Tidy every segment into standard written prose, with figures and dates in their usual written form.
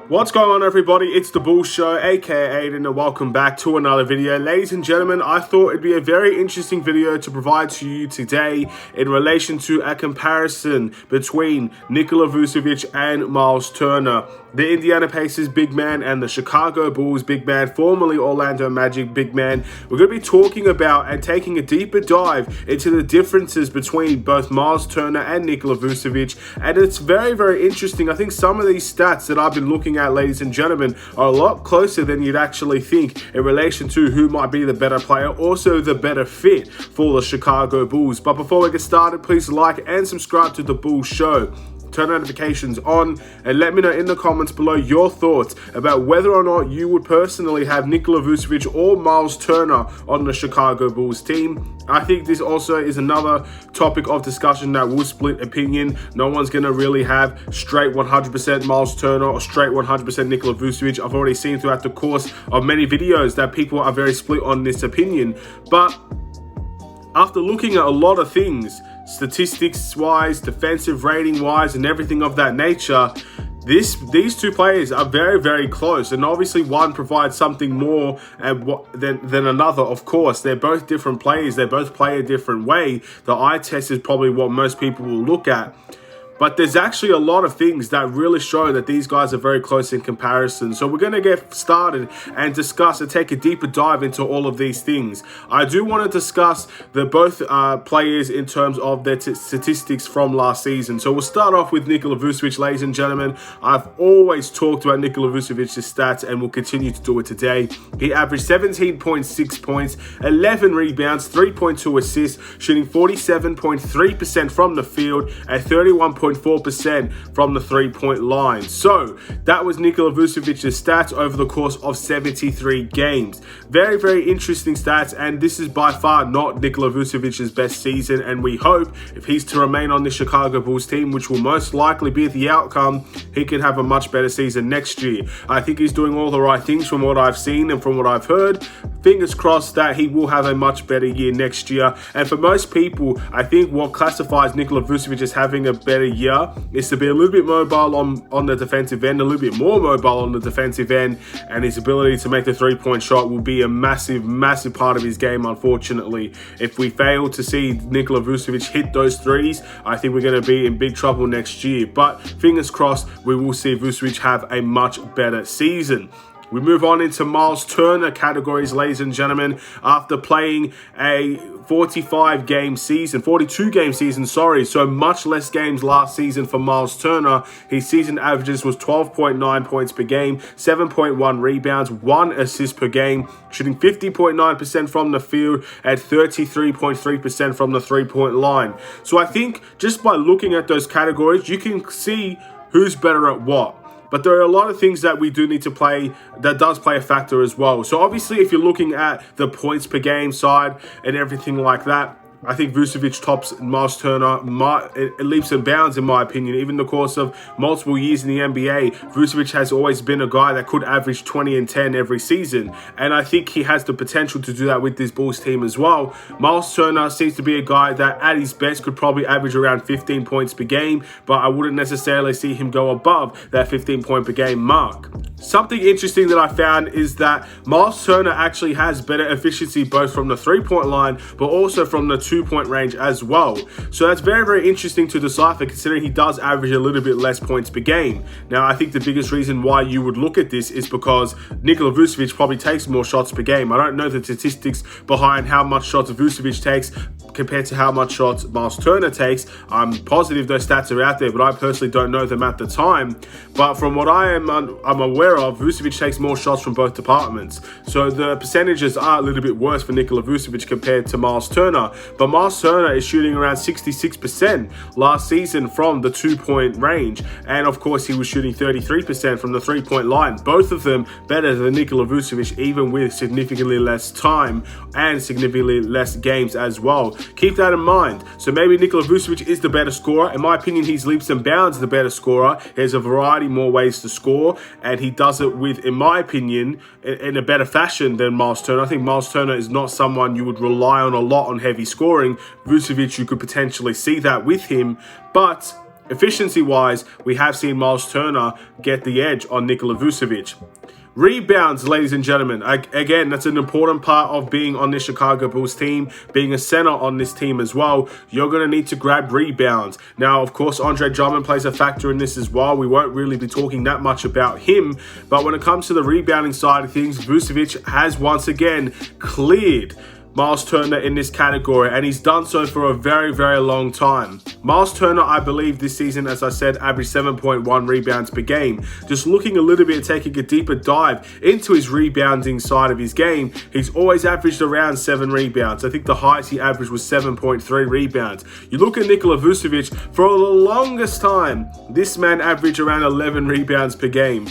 What's going on, everybody? It's the Bull Show, aka Aidan, and welcome back to another video. Ladies and gentlemen, I thought it'd be a very interesting video to provide to you today in relation to a comparison between Nikola Vucevic and Myles Turner, the Indiana Pacers big man and the Chicago Bulls big man, formerly Orlando Magic big man. We're going to be talking about and taking a deeper dive into the differences between both Myles Turner and Nikola Vucevic, and it's very, very interesting. I think some of these stats that I've been looking at, ladies and gentlemen, are a lot closer than you'd actually think in relation to who might be the better player, also the better fit for the Chicago Bulls. But before we get started, please like and subscribe to the Bull Show. Turn notifications on and let me know in the comments below your thoughts about whether or not you would personally have Nikola Vucevic or Myles Turner on the Chicago Bulls team. I think this also is another topic of discussion that will split opinion. No one's going to really have straight 100% Myles Turner or straight 100% Nikola Vucevic. I've already seen throughout the course of many videos that people are very split on this opinion. But after looking at a lot of things, statistics-wise, defensive rating-wise, and everything of that nature, these two players are very, very close. And obviously one provides something more than another, of course. They're both different players. They both play a different way. The eye test is probably what most people will look at. But there's actually a lot of things that really show that these guys are very close in comparison. So we're going to get started and discuss and take a deeper dive into all of these things. I do want to discuss both players in terms of their statistics from last season. So we'll start off with Nikola Vucevic, ladies and gentlemen. I've always talked about Nikola Vucevic's stats and will continue to do it today. He averaged 17.6 points, 11 rebounds, 3.2 assists, shooting 47.3% from the field at 31.4% from the three-point line. So that was Nikola Vucevic's stats over the course of 73 games. Very, very interesting stats, and this is by far not Nikola Vucevic's best season, and we hope if he's to remain on the Chicago Bulls team, which will most likely be the outcome, he can have a much better season next year. I think he's doing all the right things from what I've seen and from what I've heard. Fingers crossed that he will have a much better year next year. And for most people, I think what classifies Nikola Vucevic as having a better year is to be a little bit mobile on the defensive end, a little bit more mobile on the defensive end, and his ability to make the three-point shot will be a massive, massive part of his game, unfortunately. If we fail to see Nikola Vucevic hit those threes, I think we're going to be in big trouble next year. But fingers crossed, we will see Vucevic have a much better season. We move on into Myles Turner categories, ladies and gentlemen. After playing a 42 game season, so much less games last season for Myles Turner. His season averages was 12.9 points per game, 7.1 rebounds, 1 assist per game, shooting 50.9% from the field at 33.3% from the three-point line. So I think just by looking at those categories, you can see who's better at what. But there are a lot of things that we do need to play that does play a factor as well. So obviously, if you're looking at the points per game side and everything like that, I think Vucevic tops Myles Turner leaps and bounds, in my opinion. Even in the course of multiple years in the NBA, Vucevic has always been a guy that could average 20 and 10 every season. And I think he has the potential to do that with this Bulls team as well. Myles Turner seems to be a guy that at his best could probably average around 15 points per game, but I wouldn't necessarily see him go above that 15 point per game mark. Something interesting that I found is that Myles Turner actually has better efficiency both from the three-point line, but also from the two-point range as well. So that's very, very interesting to decipher, considering he does average a little bit less points per game. Now, I think the biggest reason why you would look at this is because Nikola Vucevic probably takes more shots per game. I don't know the statistics behind how much shots Vucevic takes compared to how much shots Myles Turner takes. I'm positive those stats are out there, but I personally don't know them at the time. But from what I'm aware of, Vucevic takes more shots from both departments. So the percentages are a little bit worse for Nikola Vucevic compared to Myles Turner. But Myles Turner is shooting around 66% last season from the two-point range. And of course, he was shooting 33% from the three-point line. Both of them better than Nikola Vucevic, even with significantly less time and significantly less games as well. Keep that in mind. So maybe Nikola Vucevic is the better scorer. In my opinion, he's leaps and bounds the better scorer. There's a variety more ways to score, and he does it with, in my opinion, in a better fashion than Myles Turner. I think Myles Turner is not someone you would rely on a lot on heavy scoring. Vucevic, you could potentially see that with him, but efficiency-wise, we have seen Myles Turner get the edge on Nikola Vucevic. Rebounds, ladies and gentlemen. Again, that's an important part of being on this Chicago Bulls team, being a center on this team as well. You're going to need to grab rebounds. Now, of course, Andre Drummond plays a factor in this as well. We won't really be talking that much about him, but when it comes to the rebounding side of things, Vucevic has once again cleared Myles Turner in this category, and he's done so for a very, very long time. Myles Turner, I believe this season, as I said, averaged 7.1 rebounds per game. Just looking a little bit, taking a deeper dive into his rebounding side of his game, he's always averaged around 7 rebounds. I think the highest he averaged was 7.3 rebounds. You look at Nikola Vucevic, for the longest time, this man averaged around 11 rebounds per game.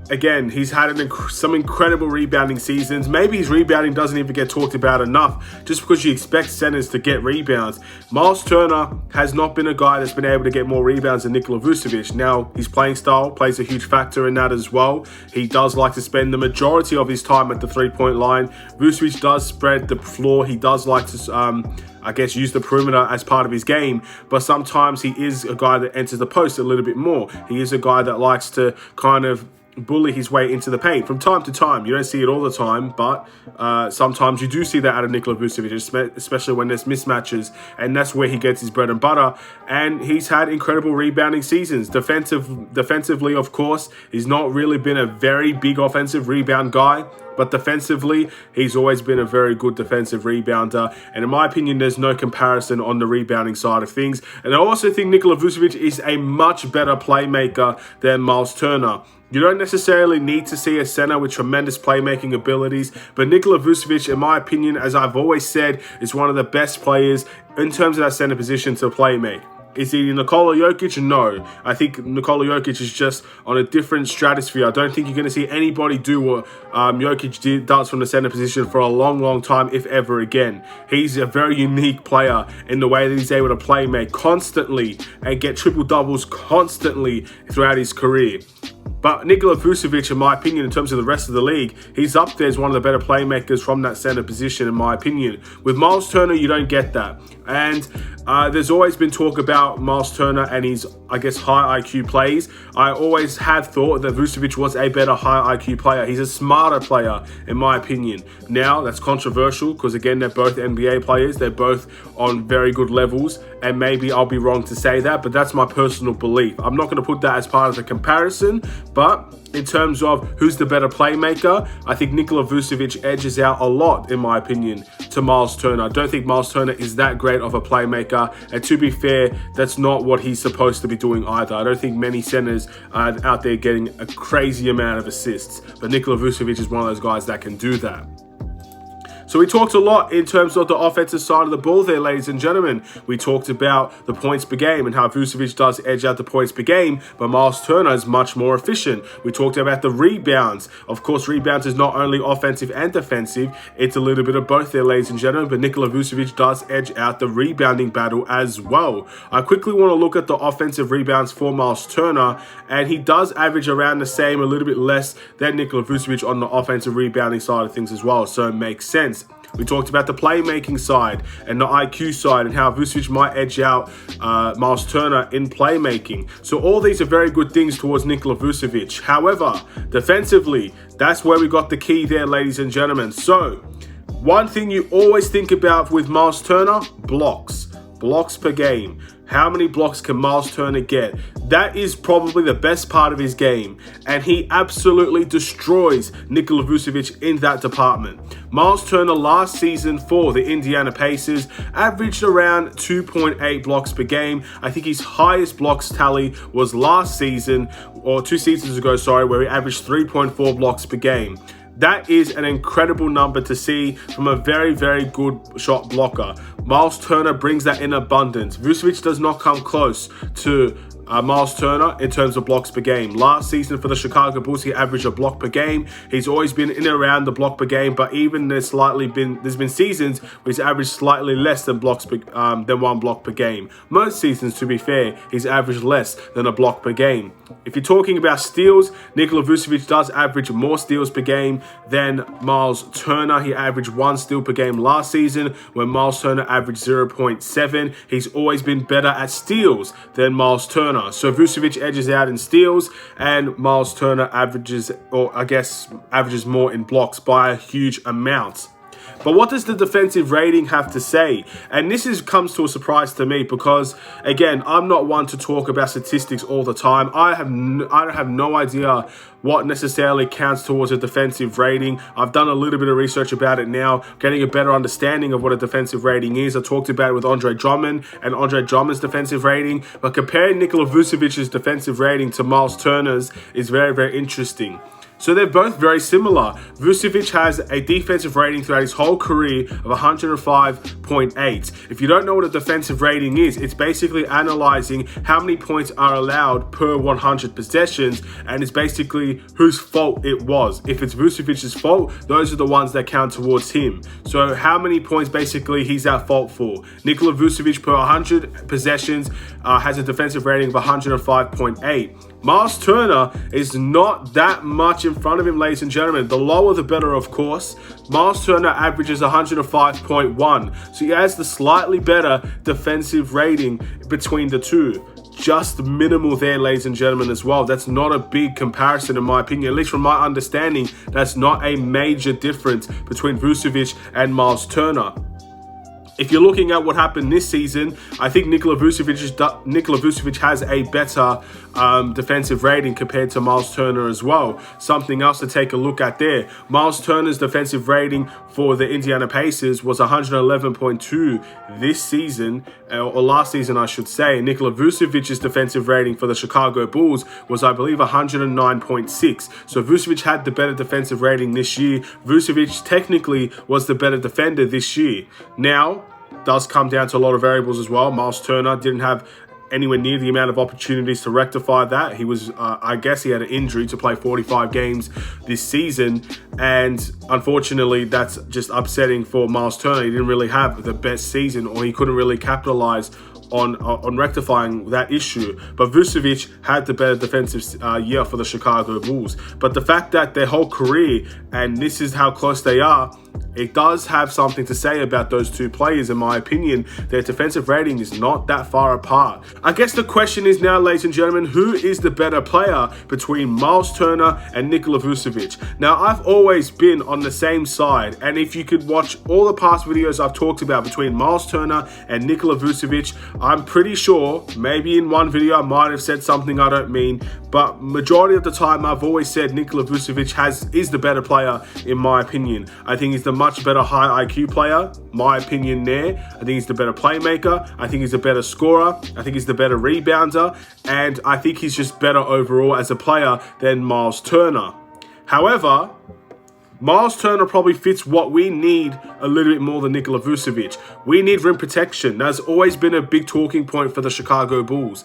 Again, he's had some incredible rebounding seasons. Maybe his rebounding doesn't even get talked about enough, just because you expect centers to get rebounds. Myles Turner has not been a guy that's been able to get more rebounds than Nikola Vucevic. Now, his playing style plays a huge factor in that as well. He does like to spend the majority of his time at the three-point line. Vucevic does spread the floor. He does like to I guess, use the perimeter as part of his game, but sometimes he is a guy that enters the post a little bit more. He is a guy that likes to kind of bully his way into the paint from time to time. You don't see it all the time, but sometimes you do see that out of Nikola Vucevic, especially when there's mismatches, and that's where he gets his bread and butter. And he's had incredible rebounding seasons. Defensively, of course, he's not really been a very big offensive rebound guy, but defensively, he's always been a very good defensive rebounder. And in my opinion, there's no comparison on the rebounding side of things. And I also think Nikola Vucevic is a much better playmaker than Myles Turner. You don't necessarily need to see a center with tremendous playmaking abilities, but Nikola Vucevic, in my opinion, as I've always said, is one of the best players in terms of that center position to playmake. Is he Nikola Jokic? No. I think Nikola Jokic is just on a different stratosphere. I don't think you're going to see anybody do what Jokic does from the center position for a long, long time, if ever again. He's a very unique player in the way that he's able to play make constantly and get triple-doubles constantly throughout his career. But Nikola Vucevic, in my opinion, in terms of the rest of the league, he's up there as one of the better playmakers from that center position, in my opinion. With Myles Turner, you don't get that. And there's always been talk about Myles Turner and his, I guess, high IQ plays. I always have thought that Vucevic was a better high IQ player. He's a smarter player, in my opinion. Now, that's controversial because, again, they're both NBA players. They're both on very good levels. And maybe I'll be wrong to say that, but that's my personal belief. I'm not going to put that as part of the comparison, but in terms of who's the better playmaker, I think Nikola Vucevic edges out a lot, in my opinion, to Myles Turner. I don't think Myles Turner is that great of a playmaker, and to be fair, that's not what he's supposed to be doing either. I don't think many centers are out there getting a crazy amount of assists, but Nikola Vucevic is one of those guys that can do that. So we talked a lot in terms of the offensive side of the ball there, ladies and gentlemen. We talked about the points per game and how Vucevic does edge out the points per game, but Myles Turner is much more efficient. We talked about the rebounds. Of course, rebounds is not only offensive and defensive. It's a little bit of both there, ladies and gentlemen, but Nikola Vucevic does edge out the rebounding battle as well. I quickly want to look at the offensive rebounds for Myles Turner, and he does average around the same, a little bit less than Nikola Vucevic on the offensive rebounding side of things as well, so it makes sense. We talked about the playmaking side and the IQ side and how Vucevic might edge out Myles Turner in playmaking. So all these are very good things towards Nikola Vucevic. However, defensively, that's where we got the key there, ladies and gentlemen. So one thing you always think about with Myles Turner, blocks. Blocks per game. How many blocks can Myles Turner get? That is probably the best part of his game, and he absolutely destroys Nikola Vucevic in that department. Myles Turner last season for the Indiana Pacers averaged around 2.8 blocks per game. I think his highest blocks tally was last season, or 2 seasons ago, sorry, where he averaged 3.4 blocks per game. That is an incredible number to see from a very, very good shot blocker. Myles Turner brings that in abundance. Vucevic does not come close to Myles Turner in terms of blocks per game. Last season for the Chicago Bulls, he averaged a block per game. He's always been in and around the block per game, but even there's been seasons where he's averaged slightly less than one block per game. Most seasons, to be fair, he's averaged less than a block per game. If you're talking about steals, Nikola Vucevic does average more steals per game than Myles Turner. He averaged 1 steal per game last season, when Myles Turner averaged 0.7. He's always been better at steals than Myles Turner. So Vucevic edges out in steals, and Myles Turner averages more in blocks by a huge amount. But what does the defensive rating have to say? And this comes to a surprise to me because, again, I'm not one to talk about statistics all the time. I have no idea what necessarily counts towards a defensive rating. I've done a little bit of research about it now, getting a better understanding of what a defensive rating is. I talked about it with Andre Drummond and Andre Drummond's defensive rating, but comparing Nikola Vucevic's defensive rating to Myles Turner's is very, very interesting. So they're both very similar. Vucevic has a defensive rating throughout his whole career of 105.8. If you don't know what a defensive rating is, it's basically analyzing how many points are allowed per 100 possessions, and it's basically whose fault it was. If it's Vucevic's fault, those are the ones that count towards him. So how many points basically he's at fault for. Nikola Vucevic per 100 possessions has a defensive rating of 105.8. Myles Turner is not that much in front of him, ladies and gentlemen. The lower the better, of course. Myles Turner averages 105.1. So he has the slightly better defensive rating between the two. Just minimal there, ladies and gentlemen, as well. That's not a big comparison in my opinion. At least from my understanding, that's not a major difference between Vucevic and Myles Turner. If you're looking at what happened this season, I think Nikola Vucevic has a better defensive rating compared to Myles Turner as well. Something else to take a look at there. Myles Turner's defensive rating for the Indiana Pacers was 111.2 this season, or last season I should say. Nikola Vucevic's defensive rating for the Chicago Bulls was, I believe, 109.6. So Vucevic had the better defensive rating this year. Vucevic technically was the better defender this year. Now, does come down to a lot of variables as well. Myles Turner didn't have anywhere near the amount of opportunities to rectify that. He was, I guess he had an injury to play 45 games this season, and unfortunately that's just upsetting for Myles Turner. He didn't really have the best season, or he couldn't really capitalize on rectifying that issue. But Vucevic had the better defensive year for the Chicago Bulls. But the fact that their whole career, and this is how close they are, it does have something to say about those two players. In my opinion, their defensive rating is not that far apart. I guess the question is now, ladies and gentlemen, who is the better player between Myles Turner and Nikola Vucevic? Now, I've always been on the same side, and if you could watch all the past videos I've talked about between Myles Turner and Nikola Vucevic, I'm pretty sure, maybe in one video I might have said something I don't mean, but majority of the time I've always said Nikola Vucevic is the better player in my opinion. I think he's the much better high IQ player, my opinion there. I think he's the better playmaker. I think he's a better scorer. I think he's the better rebounder. And I think he's just better overall as a player than Myles Turner. However, Myles Turner probably fits what we need a little bit more than Nikola Vucevic. We need rim protection. That's always been a big talking point for the Chicago Bulls.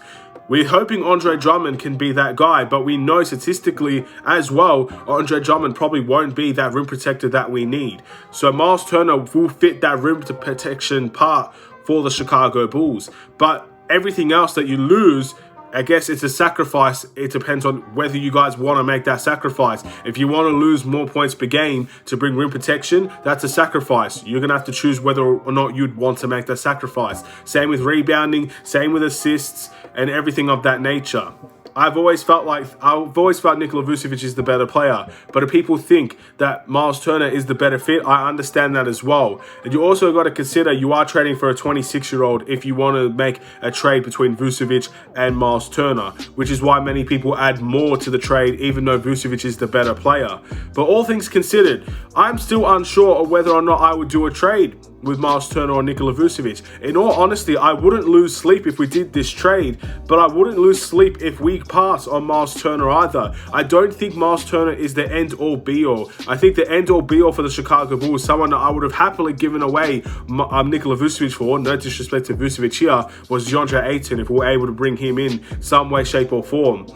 We're hoping Andre Drummond can be that guy, but we know statistically as well, Andre Drummond probably won't be that rim protector that we need. So Myles Turner will fit that rim protection part for the Chicago Bulls. But everything else that you lose, I guess it's a sacrifice. It depends on whether you guys want to make that sacrifice. If you want to lose more points per game to bring rim protection, that's a sacrifice. You're going to have to choose whether or not you'd want to make that sacrifice. Same with rebounding, same with assists, and everything of that nature. I've always felt Nikola Vucevic is the better player, but if people think that Myles Turner is the better fit, I understand that as well. And you also got to consider you are trading for a 26-year-old if you want to make a trade between Vucevic and Myles Turner, which is why many people add more to the trade even though Vucevic is the better player. But all things considered, I'm still unsure of whether or not I would do a trade with Myles Turner or Nikola Vucevic. In all honesty, I wouldn't lose sleep if we did this trade, but I wouldn't lose sleep if we pass on Myles Turner either. I don't think Myles Turner is the end-all be-all. I think the end-all be-all for the Chicago Bulls, someone that I would have happily given away Nikola Vucevic for, no disrespect to Vucevic here, was DeAndre Ayton if we were able to bring him in some way, shape or form.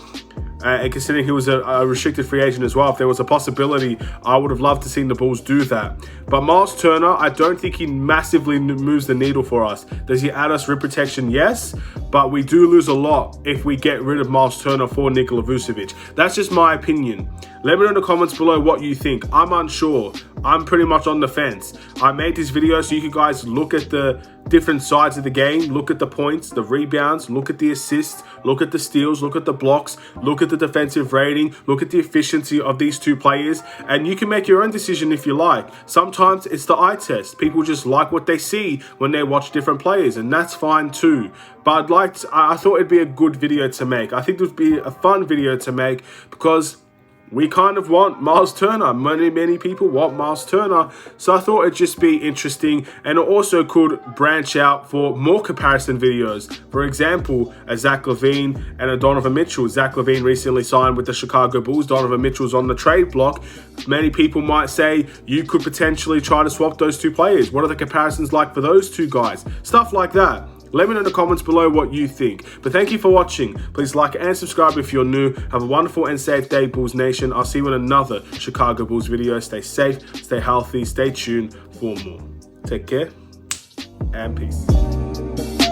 And considering he was a restricted free agent as well, if there was a possibility, I would have loved to see the Bulls do that. But Myles Turner, I don't think he massively moves the needle for us. Does he add us rim protection? Yes, but we do lose a lot if we get rid of Myles Turner for Nikola Vucevic. That's just my opinion. Let me know in the comments below what you think. I'm unsure. I'm pretty much on the fence. I made this video so you guys look at the different sides of the game, look at the points, the rebounds, look at the assists, look at the steals, look at the blocks, look at the defensive rating, look at the efficiency of these two players, and you can make your own decision if you like. Sometimes it's the eye test. People just like what they see when they watch different players, and that's fine too. But I thought it'd be a good video to make. I think it would be a fun video to make because we kind of want Myles Turner. Many people want Myles Turner. So I thought it'd just be interesting, and it also could branch out for more comparison videos. For example, a Zach LaVine and a Donovan Mitchell. Zach LaVine recently signed with the Chicago Bulls. Donovan Mitchell's on the trade block. Many people might say you could potentially try to swap those two players. What are the comparisons like for those two guys? Stuff like that. Let me know in the comments below what you think. But thank you for watching. Please like and subscribe if you're new. Have a wonderful and safe day, Bulls Nation. I'll see you in another Chicago Bulls video. Stay safe, stay healthy, stay tuned for more. Take care and peace.